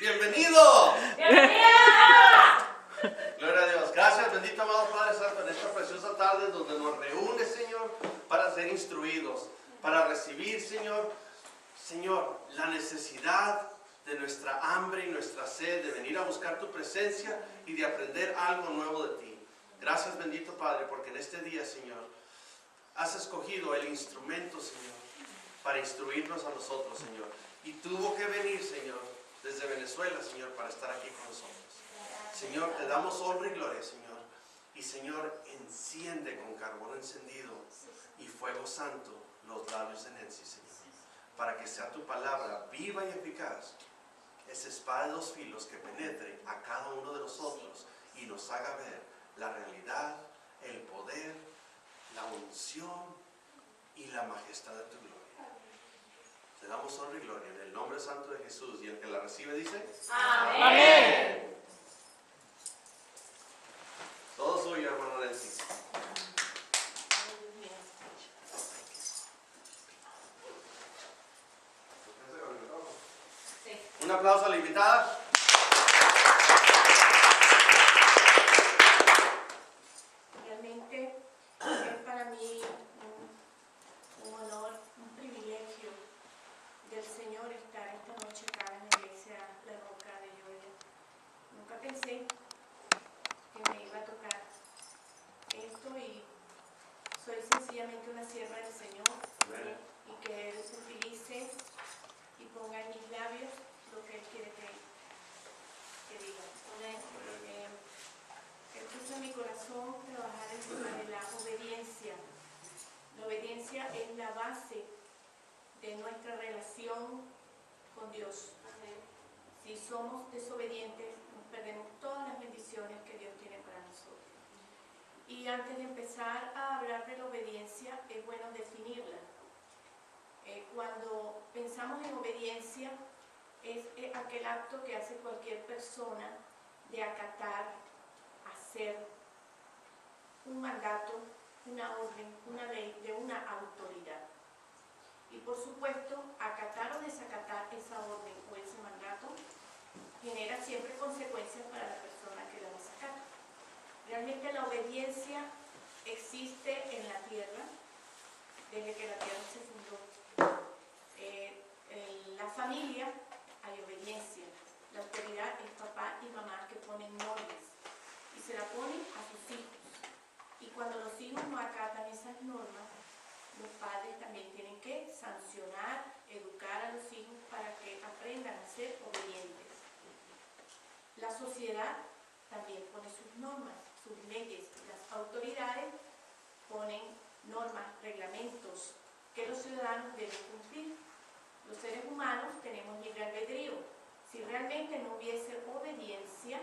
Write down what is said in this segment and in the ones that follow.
¡Bienvenido! ¡Bienvenida! Gloria a Dios. Gracias, bendito amado Padre Santo, en esta preciosa tarde donde nos reúne, Señor, para ser instruidos, para recibir, Señor, la necesidad de nuestra hambre y nuestra sed, de venir a buscar tu presencia y de aprender algo nuevo de ti. Gracias, bendito Padre, porque en este día, Señor, has escogido el instrumento, Señor, para instruirnos a nosotros, Señor. Y tuvo que venir, Señor, desde Venezuela, Señor, para estar aquí con nosotros. Señor, te damos honra y gloria, Señor. Y, Señor, enciende con carbón encendido y fuego santo los labios de Nancy, Señor, para que sea tu palabra viva y eficaz, esa espada de dos filos que penetre a cada uno de nosotros y nos haga ver la realidad, el poder, la unción y la majestad de tu gloria. Te damos honra y gloria en el nombre santo de Jesús, y el que la recibe dice: Amén. Amén. Todo suyo, hermano Nancy. Un aplauso a la invitada. Realmente es para mí un honor, un privilegio del Señor estar esta noche acá en la iglesia La Roca de Georgia. Nunca pensé que me iba a tocar esto y soy sencillamente una sierva del Señor y que Él utilice y ponga en mis labios lo que Él quiere que diga. Él puso en mi corazón trabajar el tema de la obediencia. La obediencia es la base de nuestra relación con Dios. Si somos desobedientes, nos perdemos todas las bendiciones que Dios tiene para nosotros. Y antes de empezar a hablar de la obediencia, es bueno definirla. Cuando pensamos en obediencia, es aquel acto que hace cualquier persona de acatar, hacer un mandato, una orden, una ley de una autoridad. Y por supuesto, acatar o desacatar esa orden o ese mandato genera siempre consecuencias para la persona que la desacata. Realmente la obediencia existe en la tierra desde que la tierra se fundó. En la familia hay obediencia. La autoridad es papá y mamá que ponen normas y se la ponen a sus hijos. Y cuando los hijos no acatan esas normas, los padres también tienen que sancionar, educar a los hijos para que aprendan a ser obedientes. La sociedad también pone sus normas, sus leyes. Las autoridades ponen normas, reglamentos que los ciudadanos deben cumplir. Los seres humanos tenemos libre albedrío. Si realmente no hubiese obediencia,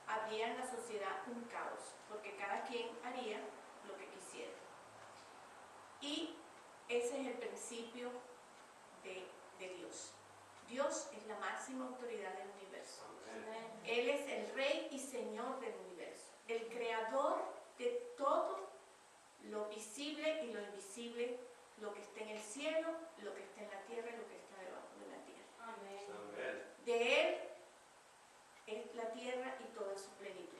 habría en la sociedad un caos, porque cada quien haría lo que quisiera. Y ese es el principio de Dios. Dios es la máxima autoridad del universo. Él es el Rey y Señor del universo, el creador de todo lo visible y lo invisible, lo que está en el cielo, lo que está en la tierra y lo que está debajo de la tierra. Amén. De Él es la tierra y toda su plenitud.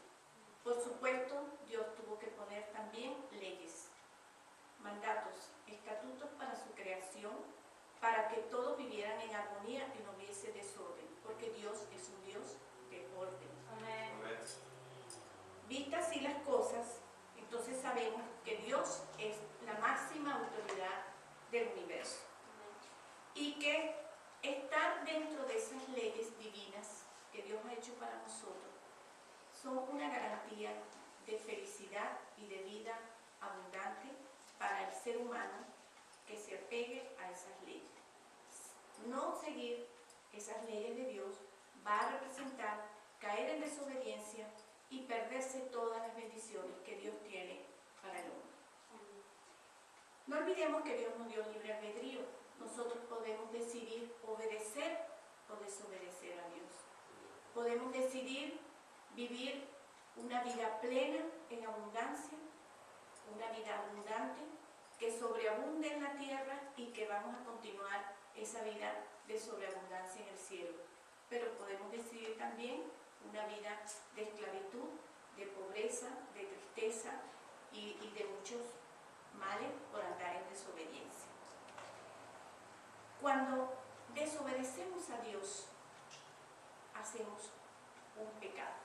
Por supuesto, Dios tuvo que poner también leyes, mandatos, estatutos para su creación, para que todos vivieran en armonía y no hubiese desorden, porque Dios es un Dios de orden. Amén. Vistas así las cosas, entonces sabemos que Dios es la máxima autoridad del universo y que estar dentro de esas leyes divinas que Dios ha hecho para nosotros son una garantía de felicidad y de vida abundante para el ser humano que se apegue a esas leyes. No seguir esas leyes de Dios va a representar caer en desobediencia y perderse todas las bendiciones que Dios tiene para el hombre. No olvidemos que Dios nos dio libre albedrío. Nosotros podemos decidir obedecer o desobedecer a Dios. Podemos decidir vivir una vida plena en abundancia, una vida abundante que sobreabunde en la tierra y que vamos a continuar esa vida de sobreabundancia en el cielo. pero podemos decidir también una vida de esclavitud, de pobreza, de tristeza y de muchos males por andar en desobediencia. Cuando desobedecemos a Dios, hacemos un pecado.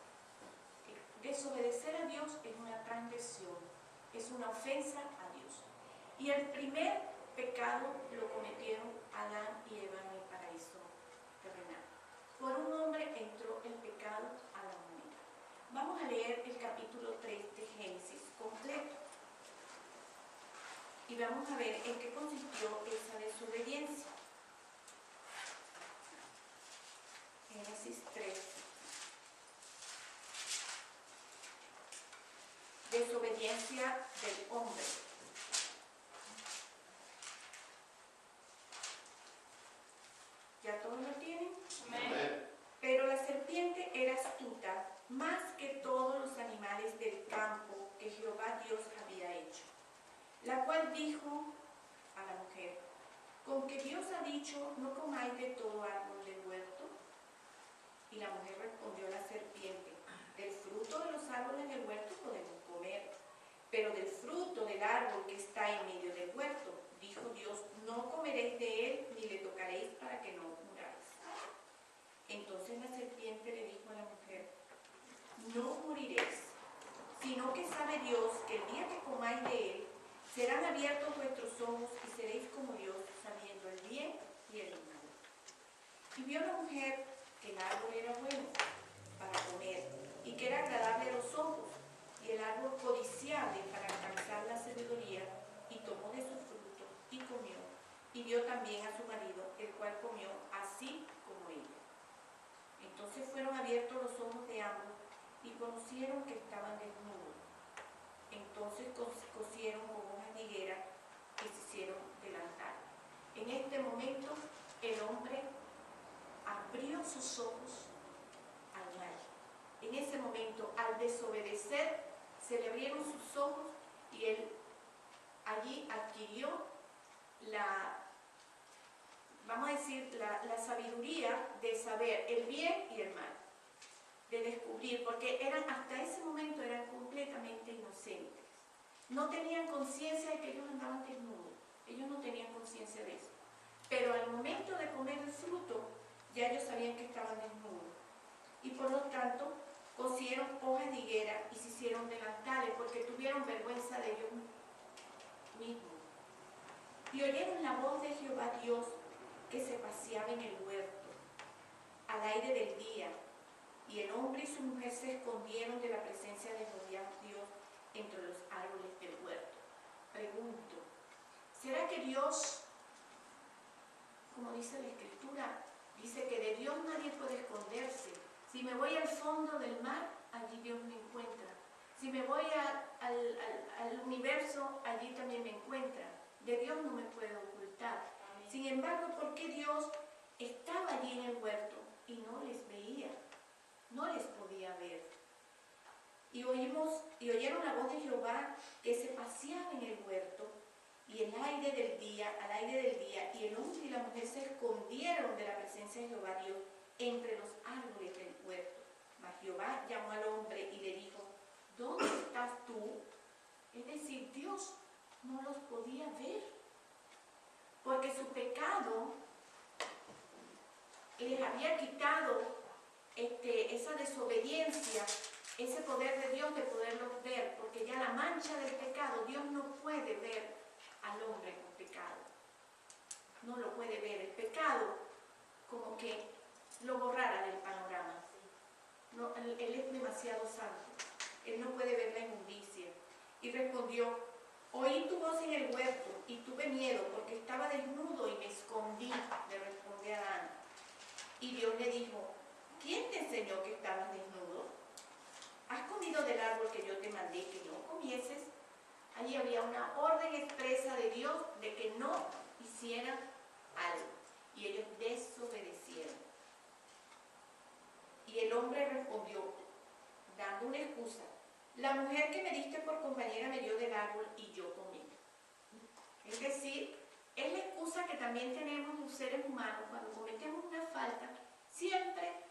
Desobedecer a Dios es una transgresión, es una ofensa a Dios. Y el primer pecado lo cometieron Adán y Eva en el paraíso terrenal. Por un hombre entró el pecado a la humanidad. Vamos a leer el capítulo 3 de Génesis completo. Y vamos a ver en qué consistió esa desobediencia. Génesis 3. Desobediencia del hombre. ¿Ya todos lo tienen? Amén. Pero la serpiente era astuta más que todos los animales del campo que Jehová Dios había hecho, la cual dijo a la mujer: ¿con que Dios ha dicho, no comáis de todo árbol del huerto? Y la mujer respondió a la serpiente: del fruto de los árboles del huerto podemos comer, pero del fruto del árbol que está en medio del huerto, dijo Dios, no comeréis de él ni le tocaréis para que no muráis. Entonces la serpiente le dijo a la mujer: no moriréis, sino que sabe Dios que el día que comáis de él, serán abiertos vuestros ojos y seréis como Dios, sabiendo el bien y el mal. Y vio la mujer que el árbol era bueno para comer y que era agradable a los ojos, y el árbol codiciable para alcanzar la sabiduría, y tomó de su fruto y comió, y dio también a su marido, el cual comió así como ella. Entonces fueron abiertos los ojos de ambos y conocieron que estaban desnudos. Entonces cosieron con hojas de higuera y se hicieron delantal. En este momento el hombre abrió sus ojos al mal. En ese momento, al desobedecer, se le abrieron sus ojos y él allí adquirió vamos a decir, la sabiduría de saber el bien y el mal, de descubrir, porque hasta ese momento eran completamente inocentes. No tenían conciencia de que ellos andaban desnudos, ellos no tenían conciencia de eso. Pero al momento de comer el fruto, ya ellos sabían que estaban desnudos. Y por lo tanto, cosieron hojas de higuera y se hicieron delantales, porque tuvieron vergüenza de ellos mismos. Y oyeron la voz de Jehová Dios que se paseaba en el huerto, al aire del día, y el hombre y su mujer se escondieron de la presencia de Jehová Dios entre los árboles del huerto. Pregunto, ¿será que Dios, como dice la Escritura, dice que de Dios nadie puede esconderse? Si me voy al fondo del mar, allí Dios me encuentra. Si me voy al universo, allí también me encuentra. De Dios no me puedo ocultar. Sin embargo, ¿por qué Dios estaba allí en el huerto y no les veía? No les podía ver. Y oyeron la voz de Jehová que se paseaba en el huerto, y al aire del día, y el hombre y la mujer se escondieron de la presencia de Jehová Dios entre los árboles del huerto. Mas Jehová llamó al hombre y le dijo: ¿dónde estás tú? Es decir, Dios no los podía ver, porque su pecado les había quitado esa desobediencia, ese poder de Dios de poderlos ver, porque ya la mancha del pecado, Dios no puede ver al hombre con pecado, no lo puede ver. El pecado como que lo borrara del panorama. No, él es demasiado santo, él no puede ver la inmundicia. Y respondió: oí tu voz en el huerto y tuve miedo porque estaba desnudo y me escondí, le respondió Adán. Y Dios le dijo: ¿quién te enseñó que estabas desnudo? ¿Has comido del árbol que yo te mandé que no comieses? Allí había una orden expresa de Dios de que no hicieran algo, y ellos desobedecieron. Y el hombre respondió, dando una excusa: la mujer que me diste por compañera me dio del árbol y yo comí. Es decir, es la excusa que también tenemos los seres humanos cuando cometemos una falta. Siempre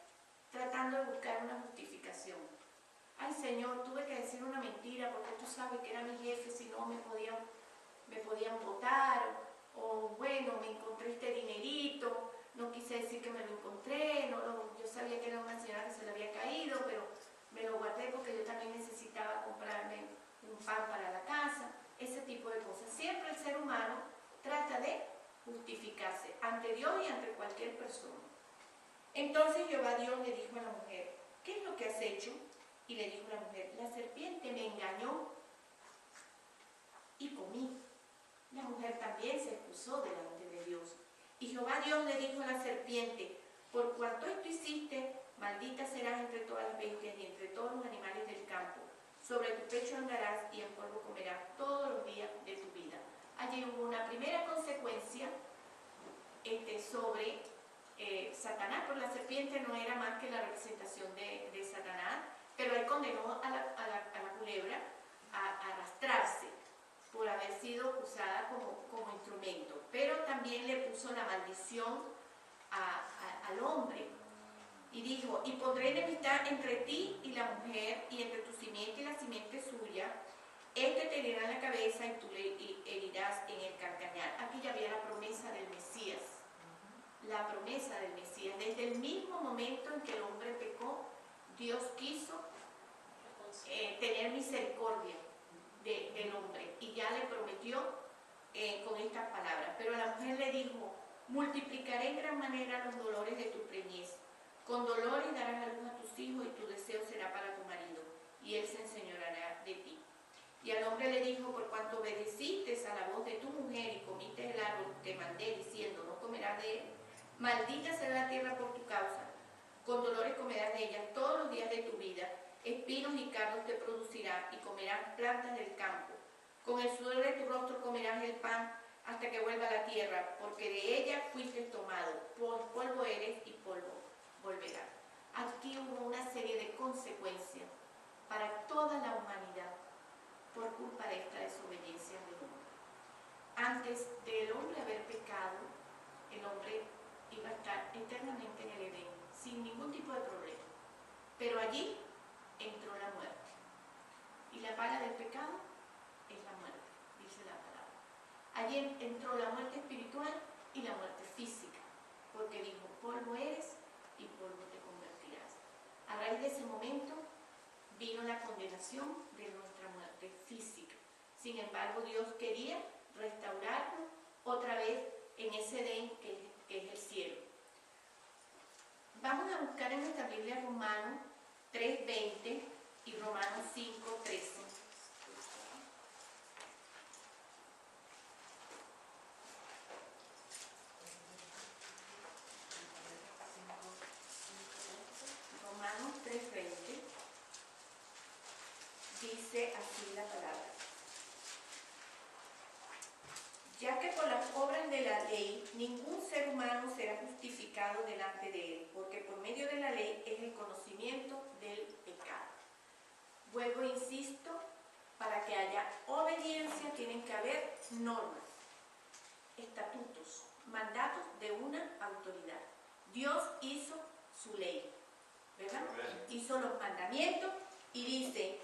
me podían botar, o bueno, me encontré este dinerito, no quise decir que me lo encontré, yo sabía que era una señora que se le había caído, pero me lo guardé porque yo también necesitaba comprarme un pan para la casa, ese tipo de cosas. Siempre el ser humano trata de justificarse ante Dios y ante cualquier persona. Entonces Jehová Dios le dijo a la mujer, ¿qué es lo que has hecho? Y le dijo la mujer, la serpiente me engañó y comí. La mujer también se excusó delante de Dios. Y Jehová Dios le dijo a la serpiente, por cuanto esto hiciste, maldita serás entre todas las bestias y entre todos los animales del campo. Sobre tu pecho andarás y en polvo comerás todos los días de tu vida. Allí hubo una primera consecuencia sobre Satanás, pero la serpiente no era más que la representación de Satanás, pero él condenó a la culebra a arrastrarse por haber sido usada como instrumento, pero también le puso la maldición al hombre y dijo, y pondré enemistad entre ti y la mujer y entre tu simiente y la simiente suya, este te herirá en la cabeza y tú le herirás en el calcañar. Aquí ya había la promesa del Mesías, la promesa del Mesías. Desde el mismo momento en que el hombre pecó, Dios quiso tener misericordia del hombre y ya le prometió con estas palabras. Pero la mujer le dijo, multiplicaré en gran manera los dolores de tu preñez. Con dolores darás a luz a tus hijos y tu deseo será para tu marido y él se enseñoreará de ti. Y al hombre le dijo, por cuanto obedeciste a la voz de tu mujer y comiste el árbol que te mandé diciendo, no comerás de él, maldita será la tierra por tu causa. Con dolores comerás de ella todos los días de tu vida. Espinos y cardos te producirá y comerás plantas del campo. Con el sudor de tu rostro comerás el pan hasta que vuelva a la tierra, porque de ella fuiste tomado. Polvo eres y polvo volverás. Aquí hubo una serie de consecuencias para toda la humanidad por culpa de esta desobediencia del hombre. Antes del hombre haber pecado, el hombre iba a estar eternamente en el Edén, sin ningún tipo de problema. Pero allí entró la muerte. Y la paga del pecado es la muerte, dice la palabra. Allí entró la muerte espiritual y la muerte física, porque dijo, polvo eres y polvo te convertirás. A raíz de ese momento vino la condenación de nuestra muerte física. Sin embargo, Dios quería restaurarnos otra vez en ese Edén que es el cielo. Vamos a buscar en nuestra Biblia Romanos 3:20 y Romanos 5:13. Romanos 3:20 dice así la palabra. Ya que por las obras de la ley ningún ser humano será justificado delante de él, porque por medio de la ley es el conocimiento del pecado. Vuelvo e insisto, para que haya obediencia tienen que haber normas, estatutos, mandatos de una autoridad. Dios hizo su ley, ¿verdad? Hizo los mandamientos y dice,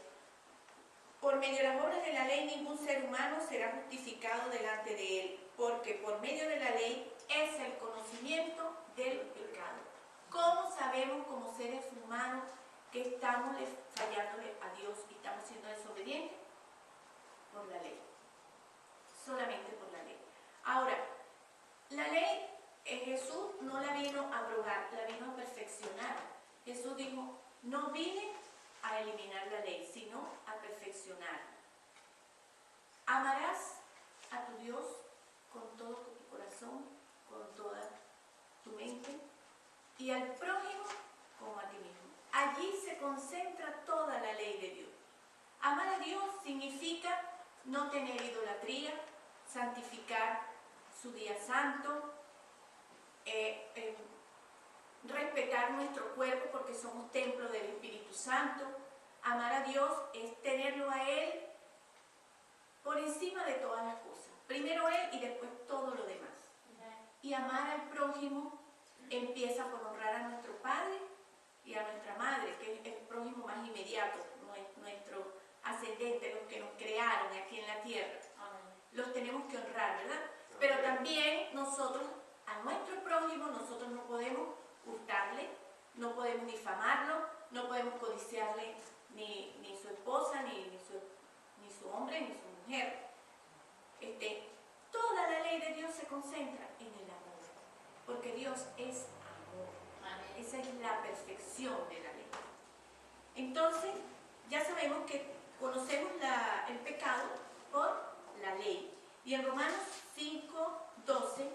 por medio de las obras de la ley ningún ser humano será justificado delante de él, porque por medio de la ley es el conocimiento del pecado. ¿Cómo sabemos como seres humanos que estamos fallándole a Dios y estamos siendo desobedientes? Por la ley. Solamente por la ley. Ahora, la ley Jesús no la vino a abrogar, la vino a perfeccionar. Jesús dijo, no vine a eliminar la ley, sino a perfeccionar. Amarás a tu Dios con todo tu corazón, con toda tu mente, y al prójimo como a ti mismo. Allí se concentra toda la ley de Dios. Amar a Dios significa no tener idolatría, santificar su día santo, respetar nuestro cuerpo porque somos templo del Espíritu Santo. Amar a Dios es tenerlo a Él por encima de todas las cosas. Primero Él y después todo lo demás. Y amar al prójimo empieza por honrar a nuestro Padre y a nuestra Madre, que es el prójimo más inmediato, nuestro ascendente, los que nos crearon aquí en la tierra. los tenemos que honrar, ¿verdad? Pero también nosotros, a nuestro prójimo, nosotros no podemos hurtarle, no podemos difamarlo, no podemos codiciarle ni su esposa, ni su hombre, ni su mujer. Toda la ley de Dios se concentra en el amor, porque Dios es amor. Esa es la perfección de la ley. Entonces, ya sabemos que conocemos el pecado por la ley. Y en Romanos 5:12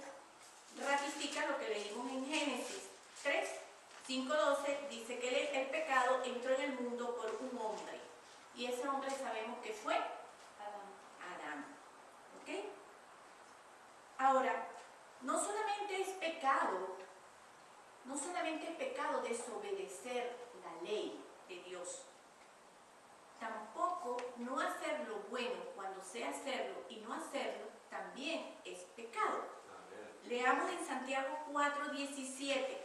ratifica lo que leímos en Génesis 3:5-12, dice que el pecado entró en el mundo por un hombre. Y ese hombre sabemos que fue Adán. ¿Ok? Ahora, no solamente es pecado desobedecer la ley de Dios. Tampoco no hacer lo bueno cuando sé hacerlo y no hacerlo también es pecado. Amén. Leamos en Santiago 4:17.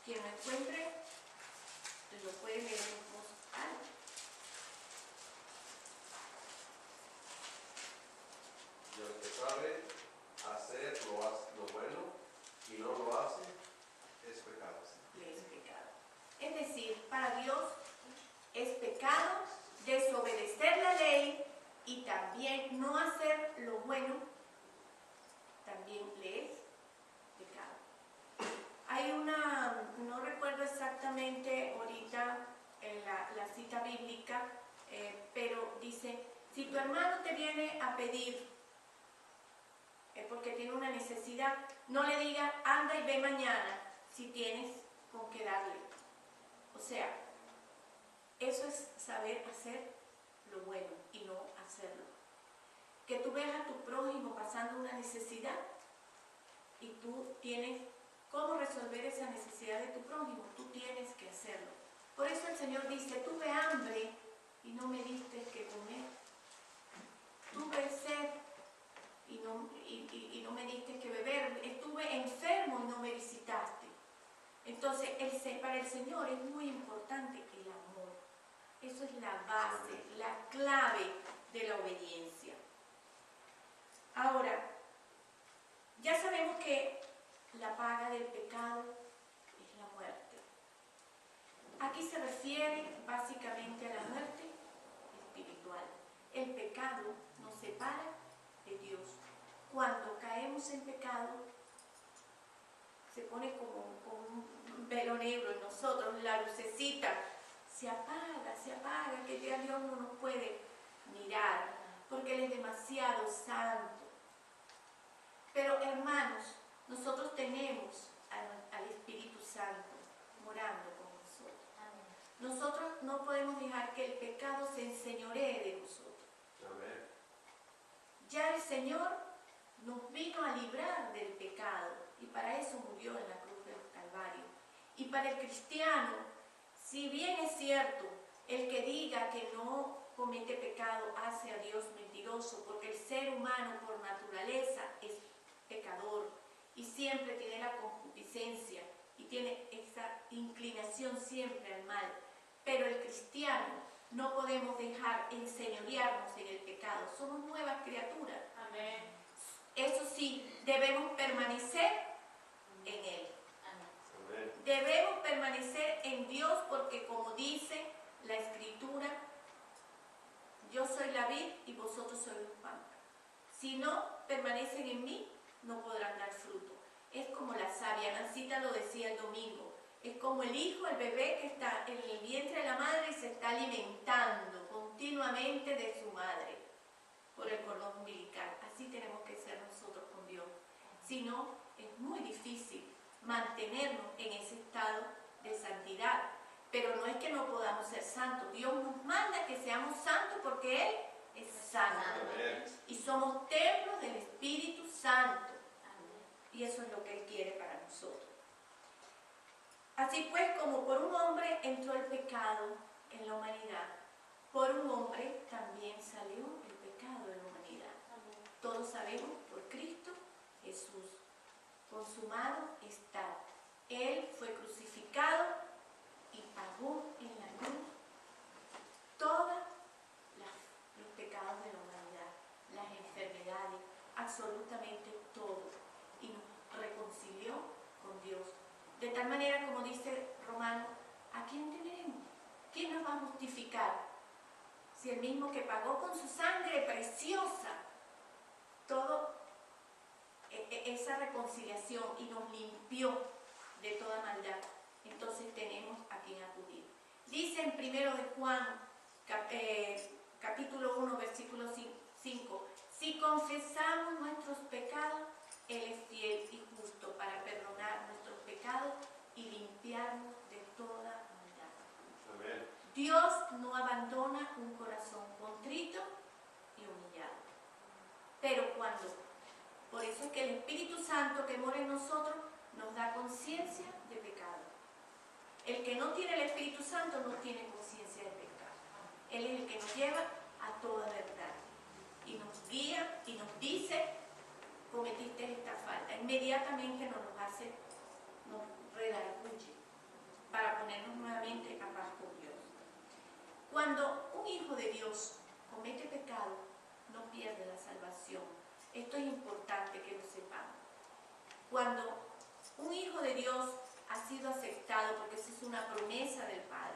Quien lo encuentre, lo puede leer en voz alta. Y el que sabe hacer lo bueno y no lo hace, es pecado. Le es pecado. Es decir, para Dios es pecado desobedecer la ley y también no hacer lo bueno, también le es pecado. Hay no recuerdo exactamente ahorita la cita bíblica, pero dice, si tu hermano te viene a pedir porque tiene una necesidad, no le diga, anda y ve mañana, si tienes con qué darle. O sea, eso es saber hacer lo bueno y no hacerlo. Que tú veas a tu prójimo pasando una necesidad y tú tienes cómo resolver esa necesidad de tu prójimo, tú tienes que hacerlo. Por eso el Señor dice, tuve hambre y no me diste que comer. Tuve sed y no me diste que beber. Estuve enfermo y no me visitaste. Entonces, para el Señor es muy importante el amor. Eso es la base, la clave de la obediencia. Ahora, ya sabemos que la paga del pecado es la muerte. Aquí se refiere básicamente a la muerte espiritual. El pecado nos separa de Dios. Cuando caemos en pecado, se pone como un velo negro en nosotros, la lucecita se apaga, que ya Dios no nos puede mirar, porque Él es demasiado santo. Pero hermanos, nosotros tenemos al Espíritu Santo morando con nosotros. Nosotros no podemos dejar que el pecado se enseñoree de nosotros. Amén. Ya el Señor nos vino a librar del pecado y para eso murió en la cruz del Calvario. Y para el cristiano, si bien es cierto, el que diga que no comete pecado hace a Dios mentiroso, porque el ser humano por naturaleza es pecador y siempre tiene la concupiscencia y tiene esa inclinación siempre al mal. Pero el cristiano no podemos dejar enseñorearnos en el pecado, somos nuevas criaturas. Amén. Eso sí, debemos permanecer en Él. Amén. Debemos permanecer en Dios porque como dice la Escritura, yo soy la vid y vosotros sois los pámpanos. Si no permanecen en mí, no podrán dar fruto. Es como la savia, Nancita lo decía el domingo, es como el hijo, el bebé que está en el vientre de la madre y se está alimentando continuamente de su madre por el cordón umbilical. Así tenemos que ser nosotros con Dios. Si no, es muy difícil mantenernos en ese estado de santidad. Pero no es que no podamos ser santos. Dios nos manda que seamos santos porque Él es santo. Amén. Y somos templos del Espíritu Santo. Y eso es lo que Él quiere para nosotros. Así pues, como por un hombre entró el pecado en la humanidad, por un hombre también salió el pecado de la humanidad. Todos sabemos, por Cristo Jesús, consumado está. Él fue crucificado y pagó en la cruz toda absolutamente todo y nos reconcilió con Dios. De tal manera, como dice Romano, ¿a quién temeremos? ¿Quién nos va a justificar? Si el mismo que pagó con su sangre preciosa toda esa reconciliación y nos limpió de toda maldad, entonces tenemos a quien acudir. Dice en 1 de Juan, capítulo 1, versículo 5, si confesamos nuestros pecados, Él es fiel y justo para perdonar nuestros pecados y limpiarnos de toda maldad. Amén. Dios no abandona un corazón contrito y humillado. Pero por eso es que el Espíritu Santo que mora en nosotros nos da conciencia de pecado. El que no tiene el Espíritu Santo no tiene conciencia de pecado. Él es el que nos lleva a toda verdad. Y nos guía y nos dice, cometiste esta falta. Inmediatamente nos redarguye para ponernos nuevamente a paz con Dios. Cuando un hijo de Dios comete pecado, no pierde la salvación. Esto es importante que lo sepamos. Cuando un hijo de Dios ha sido aceptado, porque esa es una promesa del Padre,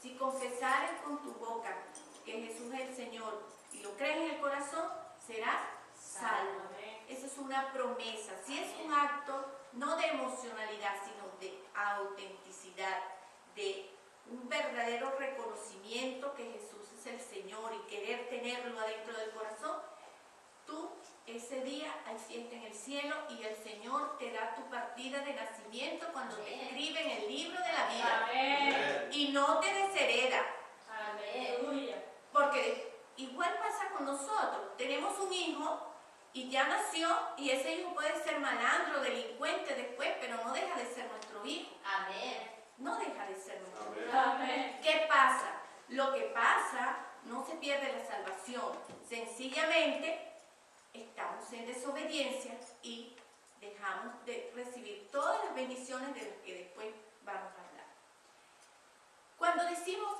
si confesares con tu boca que Jesús es el Señor y lo crees en el corazón, serás salvo. Esa es una promesa. Si es un acto no de emocionalidad, sino de autenticidad, de un verdadero reconocimiento que Jesús es el Señor y querer tenerlo adentro del corazón, tú ese día hay fiesta en el cielo y el Señor te da tu partida de nacimiento cuando te escribe en el libro de la vida. Amén. Y no te deshereda. Aleluya. Porque igual pasa con nosotros. Tenemos un hijo y ya nació y ese hijo puede ser malandro, delincuente después, pero no deja de ser nuestro hijo. Amén. No deja de ser nuestro hijo. Amén. ¿Qué pasa? Lo que pasa, no se pierde la salvación. Sencillamente estamos en desobediencia y dejamos de recibir todas las bendiciones de las que después vamos a hablar. Cuando decimos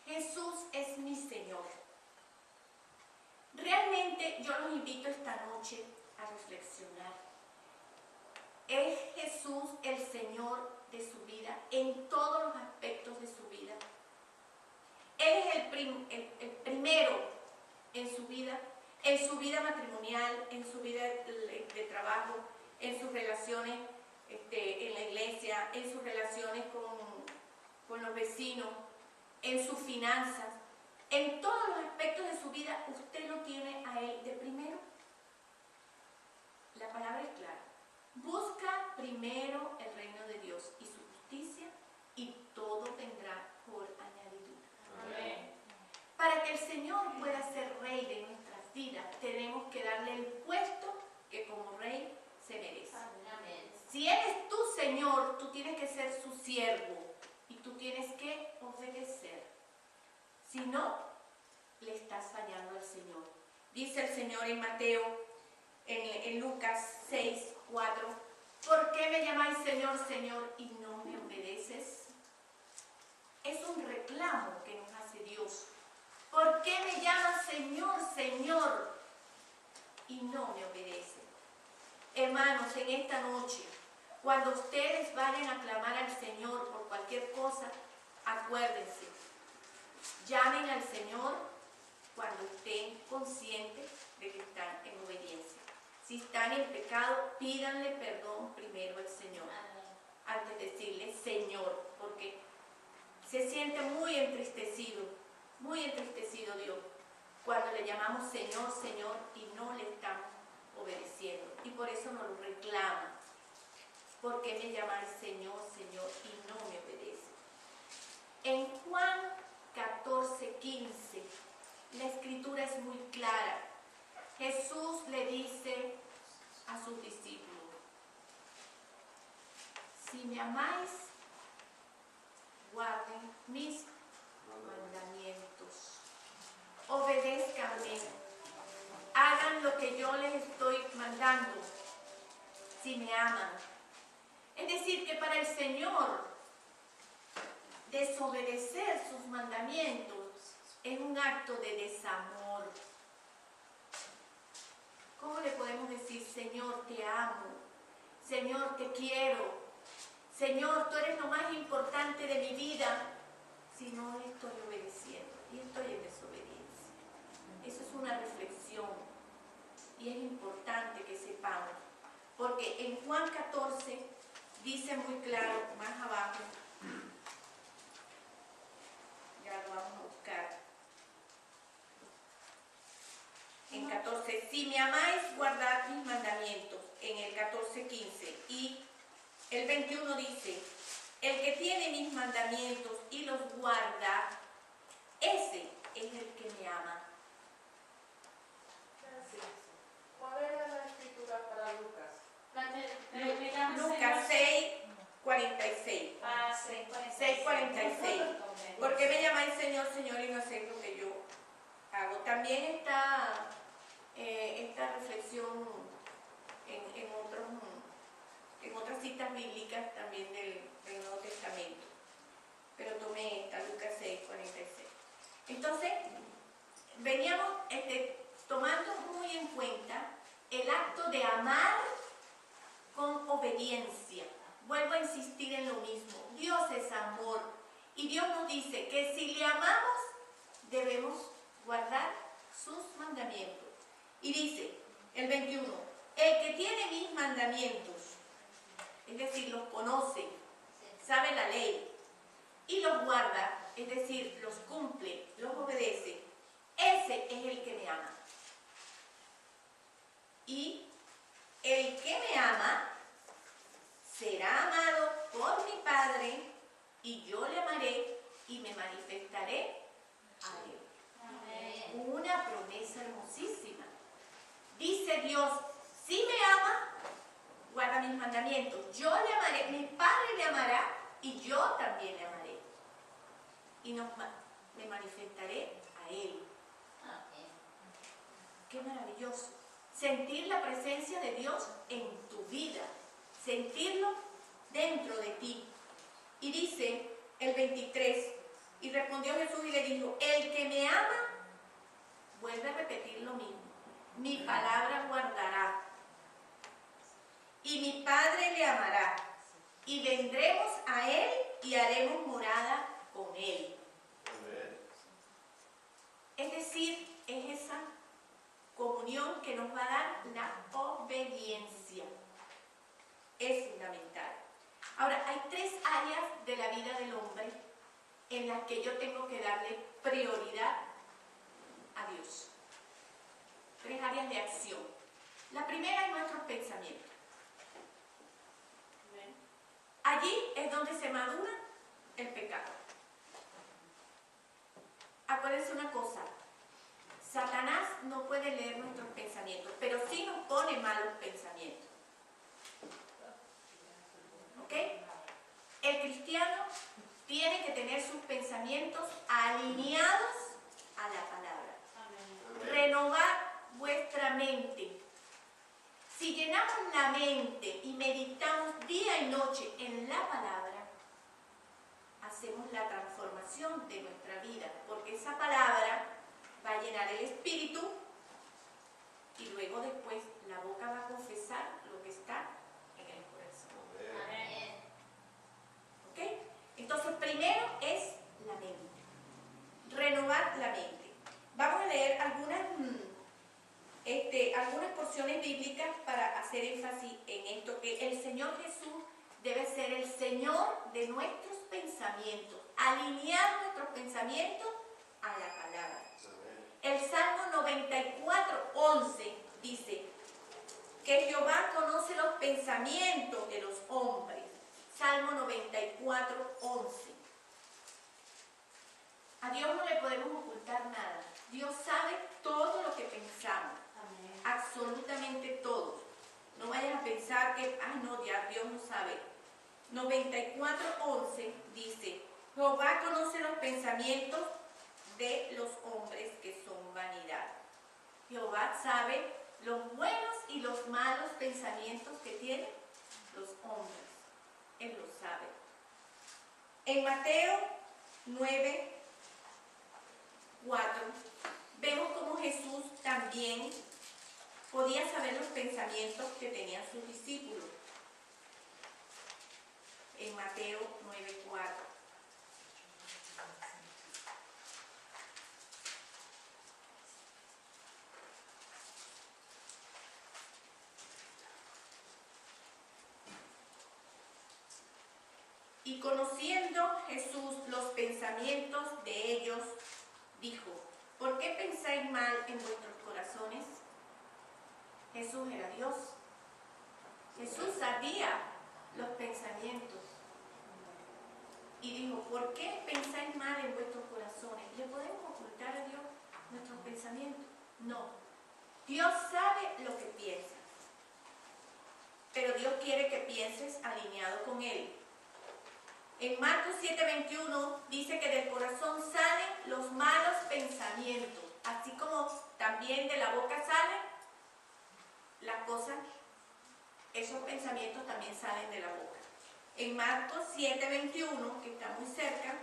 Jesús es mi Señor, realmente yo los invito esta noche a reflexionar. ¿Es Jesús el Señor de su vida en todos los aspectos de su vida? Él es el primero en su vida matrimonial, en su vida de trabajo, en sus relaciones en la iglesia, en sus relaciones con los vecinos, en sus finanzas. En todos los aspectos de su vida, usted lo tiene a Él de primero. La palabra es clara. Busca primero el reino de Dios y su justicia y todo vendrá por añadidura. Amén. Para que el Señor pueda ser rey de nuestras vidas, tenemos que darle el puesto que como rey se merece. Amén. Si Él es tu Señor, tú tienes que ser su siervo y tú tienes que obedecer. Si no, le estás fallando al Señor. Dice el Señor en Mateo, en Lucas 6, 4, ¿por qué me llamáis Señor, Señor y no me obedeces? Es un reclamo que nos hace Dios. ¿Por qué me llamas Señor, Señor y no me obedecen? Hermanos, en esta noche, cuando ustedes vayan a clamar al Señor por cualquier cosa, acuérdense, llamen al Señor cuando estén conscientes de que están en obediencia. Si están en pecado, pídanle perdón primero al Señor, antes de decirle Señor, porque se siente muy entristecido Dios, cuando le llamamos Señor, Señor y no le estamos obedeciendo. Y por eso nos lo reclama. ¿Por qué me llamáis Señor, Señor y no me obedece? En Juan 14, 15, la escritura es muy clara. Jesús le dice a sus discípulos, si me amáis, guarden mis mandamientos, obedézcanme, hagan lo que yo les estoy mandando, si me aman. Es decir, que para el Señor, desobedecer sus mandamientos es un acto de desamor. ¿Cómo le podemos decir, Señor, te amo? Señor, te quiero. Señor, tú eres lo más importante de mi vida. Si no le estoy obedeciendo y estoy en desobediencia. Eso es una reflexión y es importante que sepamos. Porque en Juan 14 dice muy claro, más abajo, ya lo vamos a buscar. En 14, si me amáis, guardad mis mandamientos. En el 14:15. Y el 21 dice, el que tiene mis mandamientos y los guarda, ese es el que me ama. ¿Cuál era la escritura para Lucas? Lucas 6:46. 6:46. ¿Por qué me llamáis Señor, Señor y no hacéis lo que yo hago? También está esta reflexión en otras citas bíblicas también del Nuevo Testamento. Pero tomé esta, Lucas 6:46. Entonces, veníamos tomando muy en cuenta el acto de amar con obediencia. Vuelvo a insistir en lo mismo. Dios es amor. Y Dios nos dice que si le amamos, debemos guardar sus mandamientos. Y dice, el 21, el que tiene mis mandamientos, es decir, los conoce, sabe la ley, y los guarda, es decir, los cumple, los obedece, ese es el que me ama. Y el que me ama será amado por mi Padre, y yo le amaré y me manifestaré a él. Una promesa hermosísima. Dice Dios, si me ama, guarda mis mandamientos. Yo le amaré, mi Padre le amará y yo también le amaré. Y me manifestaré a él. Qué maravilloso. Sentir la presencia de Dios en tu vida. Sentirlo dentro de ti. Y dice el 23, y respondió Jesús y le dijo, el que me ama, vuelve a repetir lo mismo, mi palabra guardará, y mi Padre le amará, y vendremos a él y haremos morada con él. Amén. Es decir, es esa comunión que nos va a dar la obediencia. Es fundamental. Ahora, hay 3 áreas de la vida del hombre en las que yo tengo que darle prioridad a Dios. 3 áreas de acción. La primera es nuestros pensamientos. Allí es donde se madura el pecado. Acuérdense una cosa, Satanás no puede leer nuestros pensamientos, pero sí nos pone malos pensamientos. ¿Ok? El cristiano tiene que tener sus pensamientos alineados a la palabra. Amén. Renovar vuestra mente. Si llenamos la mente y meditamos día y noche en la palabra, hacemos la transformación de nuestra vida, porque esa palabra va a llenar el espíritu y luego después la boca va a confesar lo que está en el corazón. Amén. ¿Ok? Entonces, primero es la mente. Renovar la mente. Vamos a leer algunas porciones bíblicas para hacer énfasis en esto, que el Señor Jesús debe ser el Señor de nuestros pensamientos, alinear nuestros pensamientos a la palabra. El Salmo 94:11 dice que Jehová conoce los pensamientos de los hombres. Salmo 94:11. A Dios no le podemos ocultar nada. Dios sabe todo lo que pensamos. Absolutamente todo. No vayas a pensar que, no, ya Dios no sabe. 94:11 dice, Jehová conoce los pensamientos de los hombres que son vanidad. Jehová sabe los buenos y los malos pensamientos que tienen los hombres. Él lo sabe. En Mateo 9:4 vemos cómo Jesús también podía saber los pensamientos que tenían sus discípulos. En Mateo 9:4. Y conociendo Jesús los pensamientos de ellos, dijo: ¿por qué pensáis mal en vuestros corazones? Jesús era Dios. Jesús sabía los pensamientos. Y dijo: ¿por qué pensáis mal en vuestros corazones? ¿Le podemos ocultar a Dios nuestros pensamientos? No. Dios sabe lo que piensas. Pero Dios quiere que pienses alineado con Él. En Marcos 7:21 dice que del corazón salen los malos pensamientos, así como también de la boca salen las cosas, esos pensamientos también salen de la boca. En Marcos 7:21, que está muy cerca,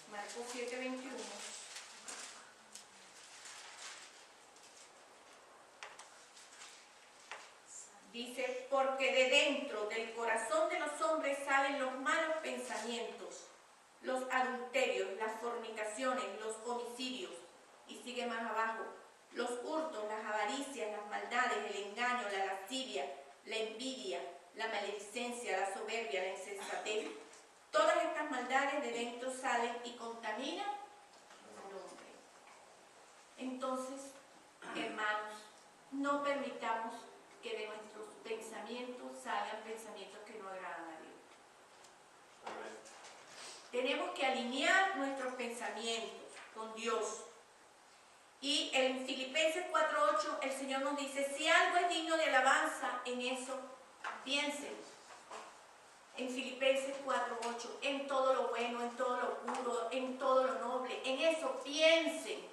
Marcos 7:21. Dice: porque de dentro del corazón de los hombres salen los malos pensamientos, los adulterios, las fornicaciones, los homicidios, y sigue más abajo, los hurtos, las avaricias, las maldades, el engaño, la lascivia, la envidia, la maledicencia, la soberbia, la insensatez. Todas estas maldades de dentro salen y contaminan al hombre. Entonces, hermanos, no permitamos que de nuestros pensamientos salgan pensamientos que no agradan a Dios. Amén. Tenemos que alinear nuestros pensamientos con Dios. Y en Filipenses 4:8 el Señor nos dice: si algo es digno de alabanza, en eso piensen. En Filipenses 4:8, en todo lo bueno, en todo lo puro, en todo lo noble, en eso piensen.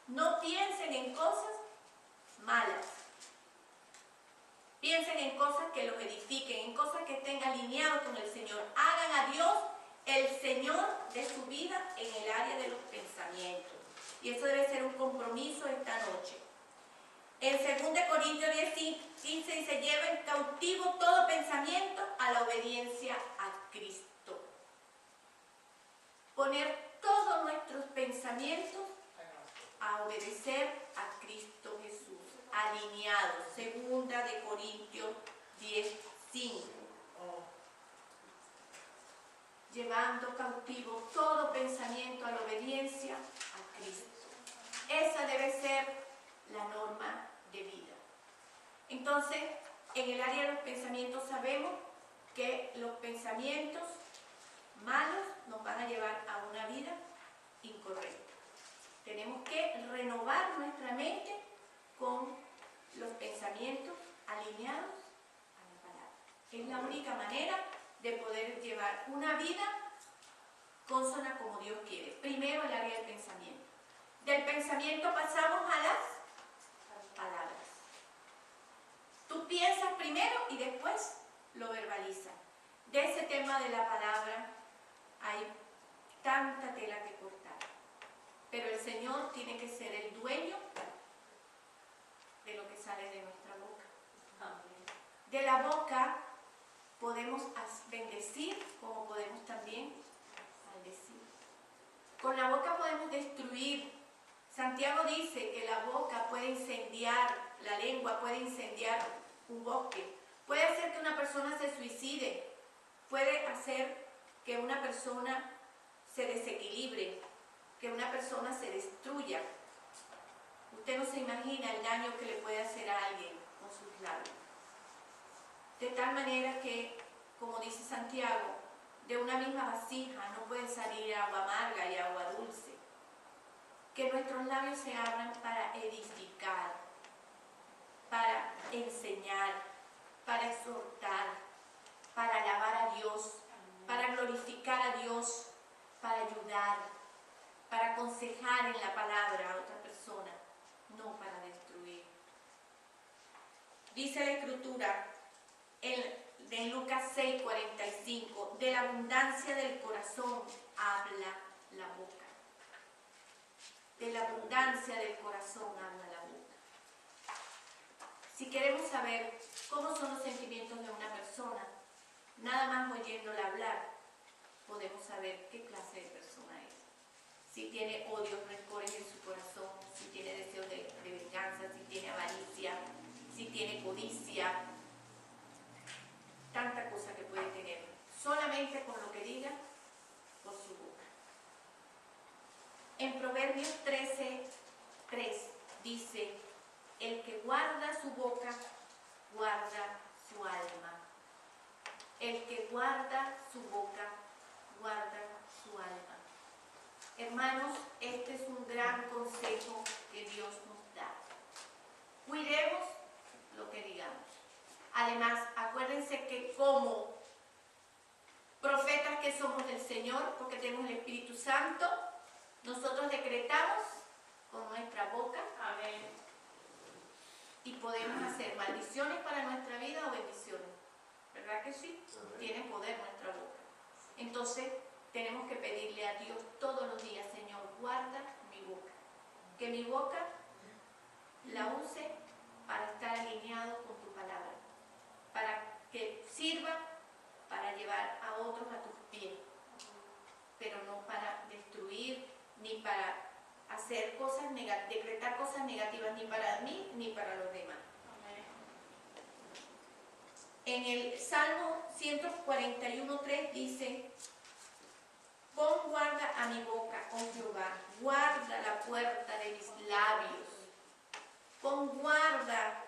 No piensen en cosas malas. Piensen en cosas que los edifiquen, en cosas que estén alineados con el Señor. Hagan a Dios el Señor de su vida en el área de los pensamientos. Y eso debe ser un compromiso esta noche. En 2 Corintios 10:15 dice: lleven cautivo todo pensamiento a la obediencia a Cristo. Poner todos nuestros pensamientos a obedecer a Cristo Jesús, alineados. 2 Corintios 10:5. Llevando cautivo todo pensamiento a la obediencia a Cristo. Esa debe ser la norma de vida. Entonces, en el área de los pensamientos sabemos que los pensamientos malos nos van a llevar a una vida incorrecta. Tenemos que renovar nuestra mente con los pensamientos alineados a la palabra. Es la única manera de poder llevar una vida consona como Dios quiere. Primero el área del pensamiento. Del pensamiento pasamos a las palabras. Tú piensas primero y después lo verbalizas. De ese tema de la palabra hay tanta tela que cortar. Pero el Señor tiene que ser el dueño de lo que sale de nuestra boca. De la boca podemos bendecir como podemos también maldecir. Con la boca podemos destruir. Santiago dice que la boca puede incendiar, la lengua puede incendiar un bosque. Puede hacer que una persona se suicide. Puede hacer que una persona se desequilibre, que una persona se destruya. Usted no se imagina el daño que le puede hacer a alguien con sus labios. De tal manera que, como dice Santiago, de una misma vasija no puede salir agua amarga y agua dulce. Que nuestros labios se abran para edificar, para enseñar, para exhortar, para alabar a Dios, para glorificar a Dios, para ayudar, para aconsejar en la palabra a otra persona, no para destruir. Dice la Escritura, en Lucas 6:45, de la abundancia del corazón habla la boca. De la abundancia del corazón habla la boca. Si queremos saber cómo son los sentimientos de una persona, nada más oyéndola hablar, podemos saber qué clase de persona es. Si tiene odios, rencores en su corazón, si tiene deseos de venganza, si tiene avaricia, si tiene codicia, tanta cosa que puede tener, solamente con lo que diga por su boca. En Proverbios 13:3 dice: el que guarda su boca, guarda su alma. El que guarda su boca, guarda su alma. Hermanos, este es un gran consejo que Dios nos da. Cuidemos lo que digamos. Además, acuérdense que como profetas que somos del Señor, porque tenemos el Espíritu Santo, nosotros decretamos con nuestra boca. Amén. Y podemos hacer maldiciones para nuestra vida o bendiciones. ¿Verdad que sí? Tiene poder nuestra boca. Entonces, tenemos que pedirle a Dios todos los días: Señor, guarda mi boca. Que mi boca la use para estar alineado con tu palabra. Para que sirva para llevar a otros a tus pies. Pero no para destruir, ni para hacer cosas negativas, decretar cosas negativas, ni para mí ni para los demás. En el Salmo 141:3 dice: pon guarda a mi boca, oh Jehová, guarda la puerta de mis labios. Pon guarda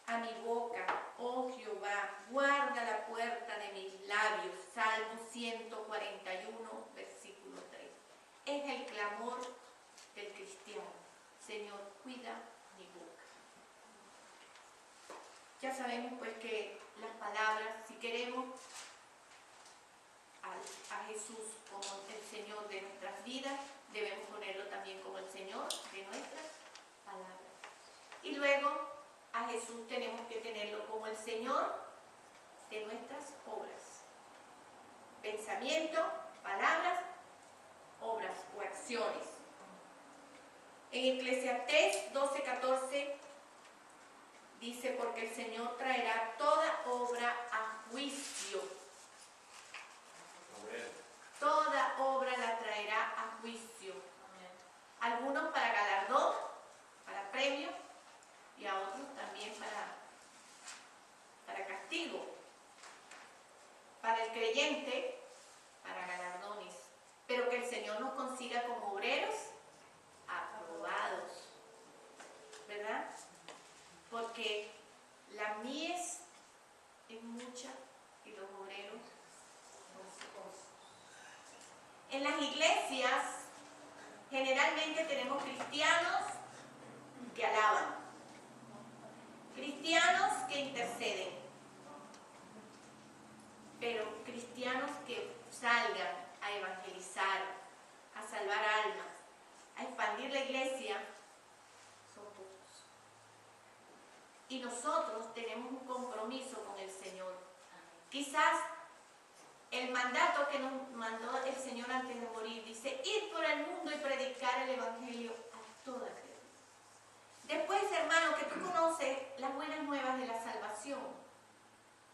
a mi boca, oh Jehová, guarda la puerta de mis labios. Salmo 141, versículo 3. Es el clamor del cristiano: Señor, cuida mi boca. Ya sabemos pues que las palabras, si queremos a Jesús como el Señor de nuestras vidas, debemos ponerlo también como el Señor de nuestras palabras. Y luego a Jesús tenemos que tenerlo como el Señor de nuestras obras. Pensamiento, palabras, obras o acciones. En Eclesiastés 12:14 dice: porque el Señor traerá toda obra a juicio. Amén. Toda obra la traerá a juicio. Algunos para galardón, para premio, y a otros también para castigo. Para el creyente, para galardones. Pero que el Señor nos consiga como obreros aprobados. ¿Verdad? Porque la mies es mucha y los obreros son pocos. En las iglesias generalmente tenemos cristianos que alaban, cristianos que interceden, pero cristianos que salgan a evangelizar, a salvar almas, a expandir la iglesia, son pocos. Y nosotros tenemos un compromiso con el Señor. Quizás el mandato que nos mandó el Señor antes de morir dice: ir por el mundo y predicar el evangelio a toda criatura. Después, hermano, que tú conoces las buenas nuevas de la salvación,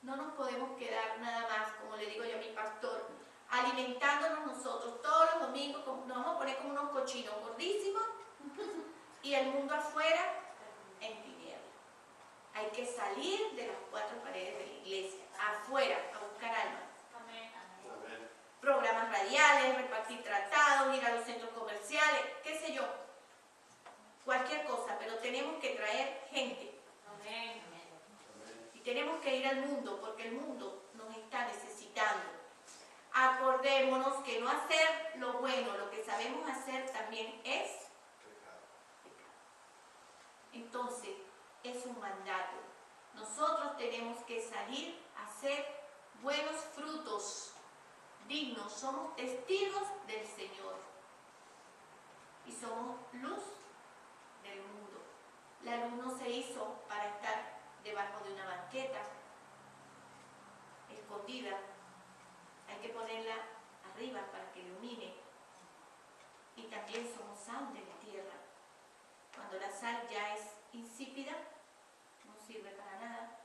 no nos podemos quedar nada más, como le digo yo a mi pastor, alimentándonos nosotros todos los domingos, nos vamos a poner como unos cochinos gordísimos y el mundo afuera en tinieblas. Hay que salir de las cuatro paredes de la iglesia, afuera, a buscar almas. Amén. Amén. Programas radiales, repartir tratados, ir a los centros comerciales, qué sé yo, cualquier cosa, pero tenemos que traer gente. Amén. Y tenemos que ir al mundo, porque el mundo nos está necesitando. Acordémonos que no hacer lo bueno, lo que sabemos hacer también es Pecado. pecado. Entonces, es un mandato. Nosotros tenemos que salir a hacer buenos frutos dignos. Somos testigos del Señor. Y somos luz del mundo. La luz no se hizo para estar debajo de una banqueta. escondida, hay que ponerla arriba para que ilumine. Y también somos sal de la tierra. Cuando la sal ya es insípida, no sirve para nada.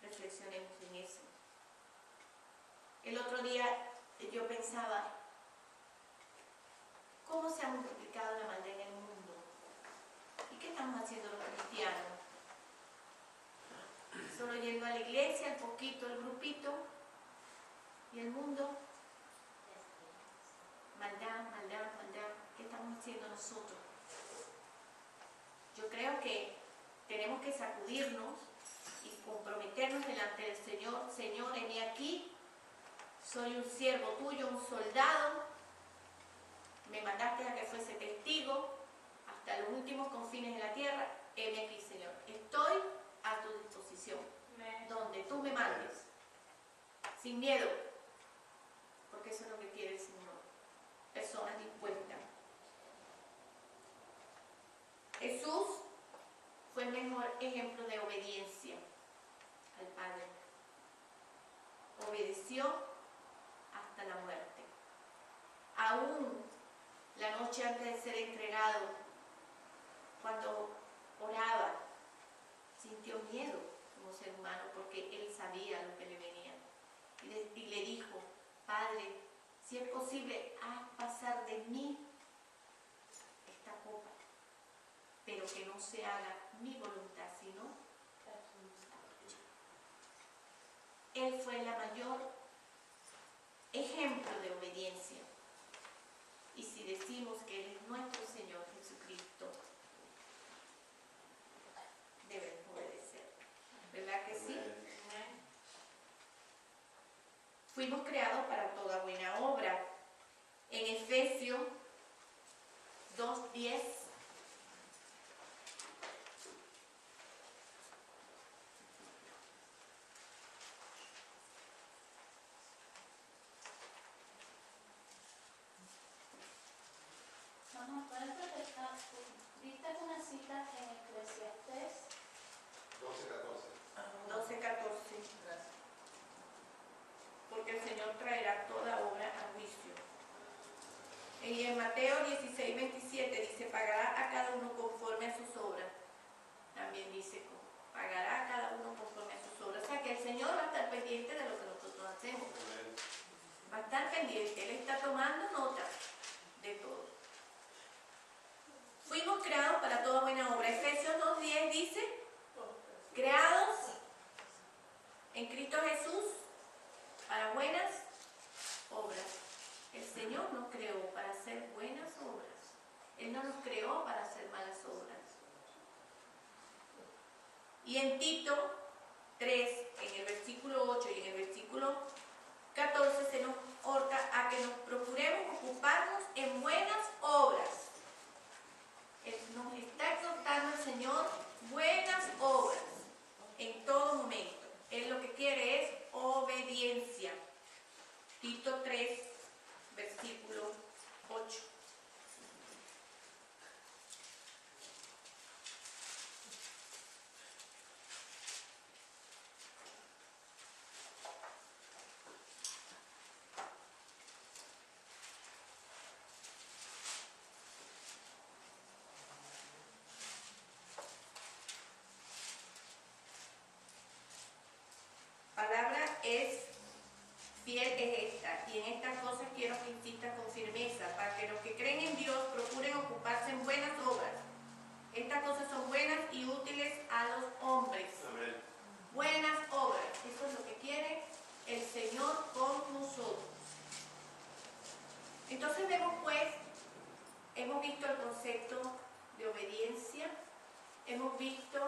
Reflexionemos en eso. El otro día yo pensaba, ¿cómo se ha multiplicado la maldad en el mundo? ¿Y qué estamos haciendo los cristianos? Solo yendo a la iglesia, el poquito, el grupito, y el mundo. Maldad, maldad, maldad. ¿Qué estamos haciendo nosotros? Yo creo que tenemos que sacudirnos y comprometernos delante del Señor. Señor, heme aquí, soy un siervo tuyo, un soldado. Me mandaste a que fuese testigo hasta los últimos confines de la tierra. Heme aquí, Señor. Estoy a tu disposición, donde tú me mandes, sin miedo, porque eso es lo que quiere el Señor. Personas dispuestas. Jesús fue el mejor ejemplo de obediencia al Padre. Obedeció hasta la muerte. Aún la noche antes de ser entregado, cuando oraba, sintió miedo como ser humano porque él sabía lo que le venía. Y le dijo, Padre, si es posible, haz pasar de mí esta copa, pero que no se haga mi voluntad, sino la tuya. Él fue la mayor ejemplo de obediencia. Y si decimos que Él es nuestro Señor Jesucristo, debemos obedecer. ¿Verdad que sí? Fuimos creados para toda buena obra. En Efesios 2:10 Mamá, ¿puedes protestar? ¿Viste una cita en Eclesiastés? 12:14. Porque el Señor traerá toda obra a juicio. Y en Mateo 16:27 dice, pagará a cada uno conforme a sus obras. También dice, pagará a cada uno conforme a sus obras. O sea que el Señor va a estar pendiente de lo que nosotros hacemos. Va a estar pendiente. Él está tomando nota de todo. Fuimos creados para toda buena obra. Efesios 2:10 dice, creados en Cristo Jesús para buenas obras. El Señor nos creó para hacer buenas obras. Él no nos creó para hacer malas obras. Y en Tito 3, en el versículo 8 y en el versículo 14 se nos exhorta a que nos procuremos ocuparnos en buenas obras. Nos está exhortando el Señor buenas obras en todo momento. Él lo que quiere es obediencia. Tito 3, versículo 8. Palabra es fiel es esta, y en estas cosas quiero que insista con firmeza, para que los que creen en Dios procuren ocuparse en buenas obras. Estas cosas son buenas y útiles a los hombres. Amén. Buenas obras, eso es lo que quiere el Señor con nosotros. Entonces vemos pues, hemos visto el concepto de obediencia, hemos visto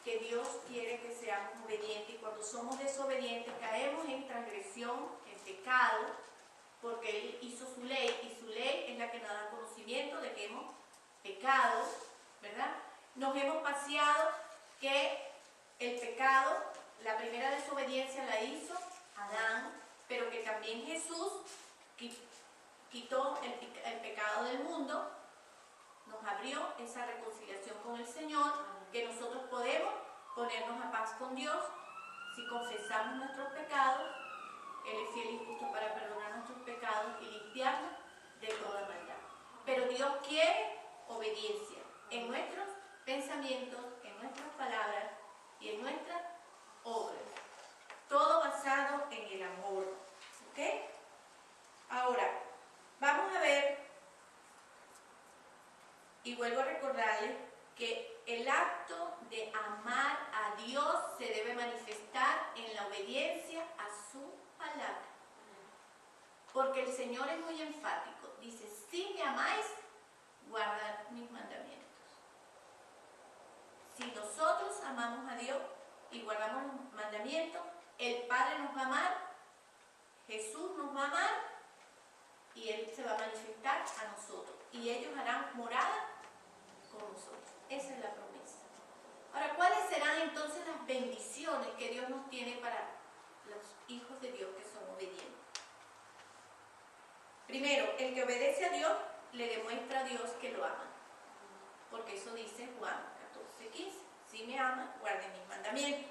que Dios quiere que seamos obedientes, y cuando somos desobedientes caemos en transgresión, en pecado, porque Él hizo su ley, y su ley es la que nos da conocimiento de que hemos pecado, ¿verdad? Nos hemos paseado que el pecado, la primera desobediencia la hizo Adán, pero que también Jesús quitó el pecado del mundo, nos abrió esa reconciliación con el Señor, que nosotros podemos ponernos a paz con Dios Si confesamos nuestros pecados, Él es fiel y justo para perdonar nuestros pecados y limpiarnos de toda maldad. Pero Dios quiere obediencia en nuestros pensamientos, en nuestras palabras y en nuestras obras. Todo basado en el amor. ¿Ok? Ahora, vamos a ver, y vuelvo a recordarles, que el acto de amar a Dios se debe manifestar en la obediencia a su palabra. Porque el Señor es muy enfático. Dice, si me amáis, guardad mis mandamientos. Si nosotros amamos a Dios y guardamos los mandamientos, el Padre nos va a amar, Jesús nos va a amar y Él se va a manifestar a nosotros. Y ellos harán morada con nosotros. Esa es la promesa. Ahora, ¿cuáles serán entonces las bendiciones que Dios nos tiene para los hijos de Dios que son obedientes? Primero, el que obedece a Dios le demuestra a Dios que lo ama. Porque eso dice Juan 14:15. Si me ama, guarden mis mandamientos.